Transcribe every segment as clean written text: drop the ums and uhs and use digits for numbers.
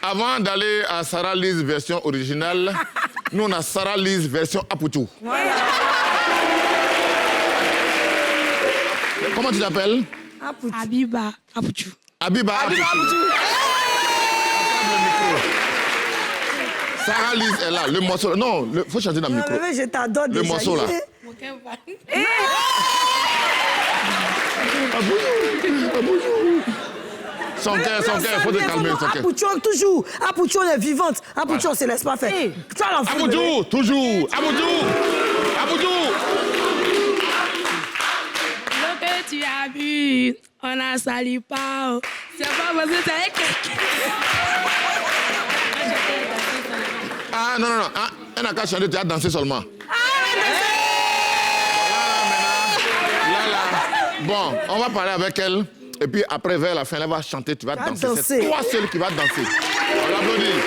avant d'aller à Sarah Lise version originale, nous on a Sarah Lise version Apoutou. Voilà. Comment tu t'appelles? Apoutou. Abiba Apoutou. Abiba Apoutou. Le micro. Sarah Lise est là, le morceau là. Non, il faut chanter dans le micro. Mais je t'adore déjà. Le morceau là. Son cœur, il faut te calmer. Apoutou, toujours. Apoutou, on est vivante. Apoutou, on se laisse pas faire. Tu as l'enfant. Apoutou, toujours. Apoutou. L'eau que tu as bu, on n'a sali pas. C'est pas parce que t'es avec quelqu'un. Ah, non. Ah, elle n'a qu'à chanter, tu as dansé seulement. Là. Bon, on va parler avec elle. Et puis après, vers la fin, elle va chanter, tu vas danser. C'est toi seul qui vas danser. On l'applaudit.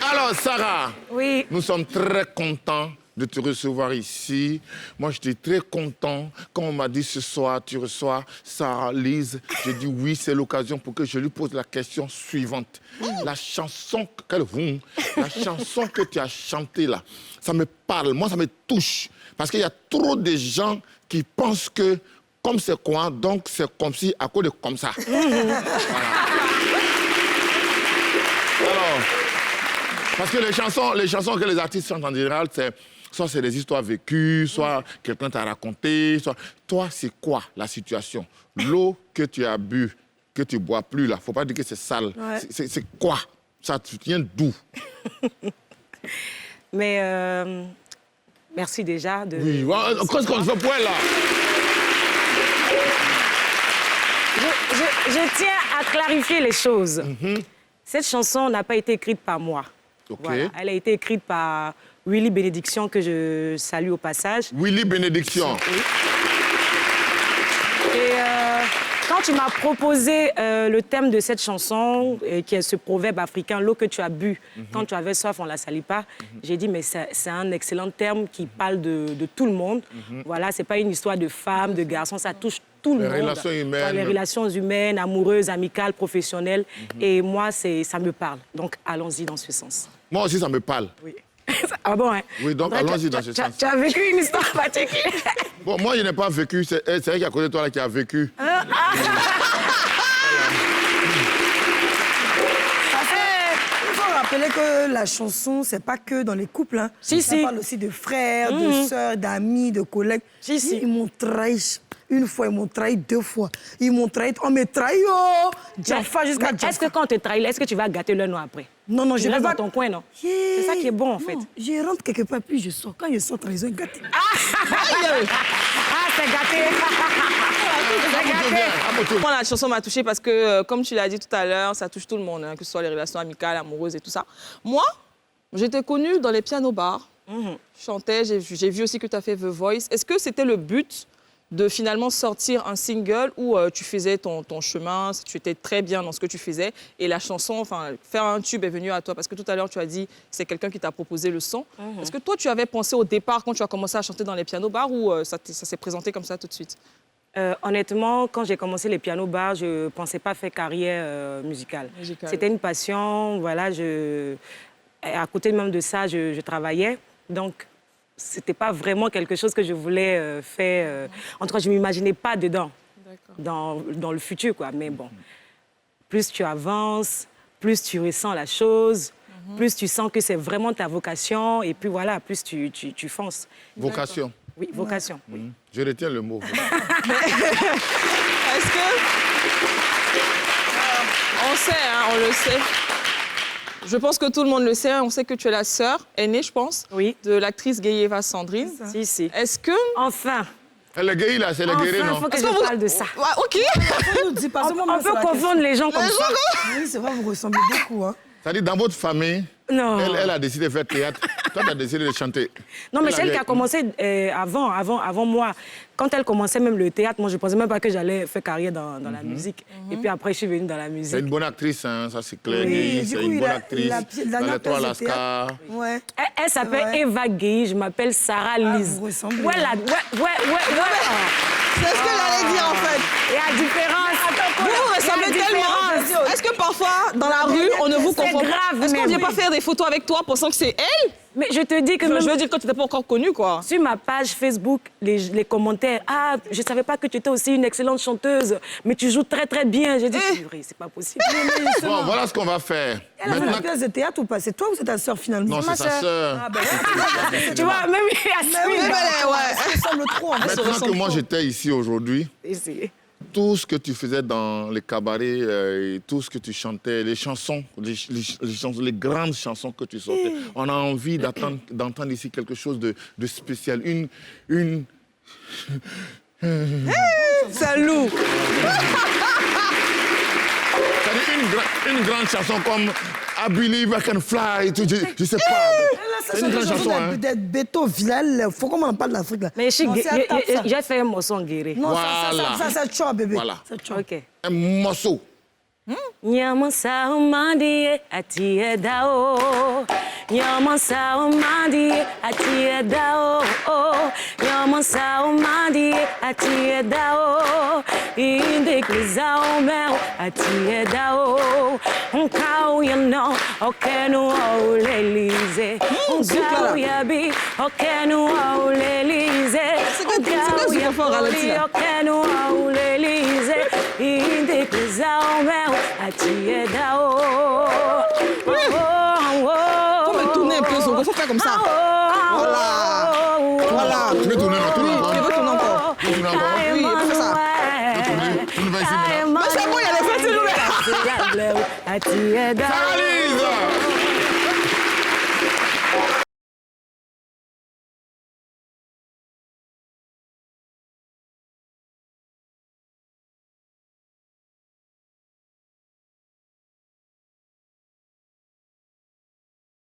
Alors, Sarah, oui. Nous sommes très contents de te recevoir ici. Moi, j'étais très content quand on m'a dit ce soir, tu reçois Sarah Lise. J'ai dit oui, c'est l'occasion pour que je lui pose la question suivante. La chanson que tu as chantée là, ça me parle, moi ça me touche. Parce qu'il y a trop de gens qui pensent que comme c'est quoi, donc c'est comme si à cause de comme ça. Voilà. Alors, parce que les chansons que les artistes chantent en général, soit c'est des histoires vécues, soit quelqu'un t'a raconté, soit... Toi, c'est quoi la situation? L'eau que tu as bu, que tu bois plus là, faut pas dire que c'est sale. Ouais. C'est quoi? Ça vient d'où? Mais merci déjà de... Oui, qu'est-ce qu'on fait pour elle là? Je tiens à clarifier les choses. Cette chanson n'a pas été écrite par moi. Okay. Voilà. Elle a été écrite par Willy Bénédiction, que je salue au passage. Willy Bénédiction. Oui. Et quand tu m'as proposé le thème de cette chanson, qui est ce proverbe africain, l'eau que tu as bu, quand tu avais soif, on ne la salit pas, j'ai dit, mais c'est un excellent terme qui parle de tout le monde. Voilà, ce n'est pas une histoire de femme, de garçon, ça touche tout le monde. Relations humaines. Les relations humaines, amoureuses, amicales, professionnelles. Et moi, ça me parle. Donc, allons-y dans ce sens. Moi aussi, ça me parle. Oui. Ah bon, hein? Oui, donc allons-y dans ce sens. Tu as vécu une histoire particulière? Bon, moi, je n'ai pas vécu. C'est elle qui est à côté de toi là, qui a vécu. Il faut rappeler que la chanson, c'est pas que dans les couples. Hein. Ça parle aussi de frères, de sœurs, d'amis, de collègues. Ils m'ont trahi. Une fois, ils m'ont trahi 2 fois. Ils m'ont trahi, on me trahit, oh! Jaffa jusqu'à Jaffa. Est-ce que quand on te trahit, est-ce que tu vas gâter le nom après? Non, je reste dans ton coin, non? C'est ça qui est bon, en fait. Je rentre quelque part, puis je sors. Quand je sors, trahison est gâtée. C'est gâté! Moi, la chanson m'a touchée parce que, comme tu l'as dit tout à l'heure, ça touche tout le monde, hein, que ce soit les relations amicales, amoureuses et tout ça. Moi, j'étais connue dans les pianos-bars. Je chantais, j'ai vu aussi que tu as fait The Voice. Est-ce que c'était le but de finalement sortir un single où tu faisais ton chemin, tu étais très bien dans ce que tu faisais, et la chanson, enfin, faire un tube est venu à toi? Parce que tout à l'heure, tu as dit c'est quelqu'un qui t'a proposé le son. Est-ce que toi, tu avais pensé au départ, quand tu as commencé à chanter dans les pianos-bars, ou ça s'est présenté comme ça tout de suite? Honnêtement, quand j'ai commencé les pianos-bars, je ne pensais pas faire carrière musicale. C'était une passion, voilà. À côté même de ça, je travaillais, donc... C'était pas vraiment quelque chose que je voulais faire. En tout cas, je ne m'imaginais pas dedans, dans le futur, quoi. Mais bon, plus tu avances, plus tu ressens la chose, plus tu sens que c'est vraiment ta vocation, et puis voilà, plus tu fonces. Vocation? Oui, vocation. Oui. Je retiens le mot. Est-ce que... on sait, hein, on le sait. Je pense que tout le monde le sait. On sait que tu es la sœur aînée, je pense, de l'actrice Gueye-Eva Sandrine. Si. Est-ce que... Enfin. Le Gueye, là, c'est le Gueye, non? Il faut que je parle de ça. OK. On peut confondre les gens comme ça. Oui, c'est vrai, vous ressemblez beaucoup. Hein. C'est-à-dire, dans votre famille, elle a décidé de faire théâtre. Toi, tu as décidé de chanter. Non, mais c'est elle qui a commencé avant moi. Quand elle commençait même le théâtre, moi, je ne pensais même pas que j'allais faire carrière dans la musique. Et puis après, je suis venue dans la musique. C'est une bonne actrice, hein, ça c'est clair. Oui, c'est une bonne actrice. Dans les 3 Lascar. Ouais. Elle s'appelle Eva Gueye, je m'appelle Sarah Lise. Vous ressemblez. Ouais. C'est ce qu'elle allait dire, en fait. Il y a différence. Vous ressemblez tellement. est-ce que parfois, dans la rue, on ne vous confond pas? grave, Est-ce qu'on mais vient oui. pas faire des photos avec toi pensant que c'est elle? Mais je te dis que Je même veux dire, quand tu n'étais pas encore connue, quoi. sur ma page Facebook, les commentaires, « Ah, je ne savais pas que tu étais aussi une excellente chanteuse, mais tu joues très, très bien. » J'ai dit, purée, c'est pas possible. Bon, voilà ce qu'on va faire. Elle a fait la pièce de théâtre ou pas? C'est toi ou c'est ta sœur finalement? Non, c'est sa sœur. Ah ben là, Tu vois, même Yasmine. ça ressemble trop en fait. Maintenant que moi, j'étais ici aujourd'hui, Ici. tout ce que tu faisais dans les cabarets, et tout ce que tu chantais, les chansons, les grandes chansons que tu sortais, on a envie d'entendre ici quelque chose de spécial. Salut. Une grande chanson comme I Believe I Can Fly, je sais pas. C'est une grande chanson, hein. Peut-être Beto Villal, faut qu'on en parle d'Afrique là. Mais Non, c'est à top, ça. j'ai fait un morceau en guéré. Non, Voilà. ça, c'est chaud, bébé. Voilà. C'est chaud. OK. Un morceau. Nyamansa umandi atie dao. Nyamansa umandi atie dao. Nyamansa umandi atie dao. Indekliza umel atie dao. Nkau yano okenu aulelize. Nkau yabi okenu aulelize. C'est quoi ce fort ralenti là? Okenu aulelize. Indekliza umel atie dao. Faut me tourner un peu, faut faire comme ça. Voilà. Voilà. Tu veux tourner, tourne encore. Tu veux tourner encore? Tu veux tourner encore. Oui, il faut faire ça. Tourne ici maintenant. Mais c'est bon, il y a les fesses, Atie dao.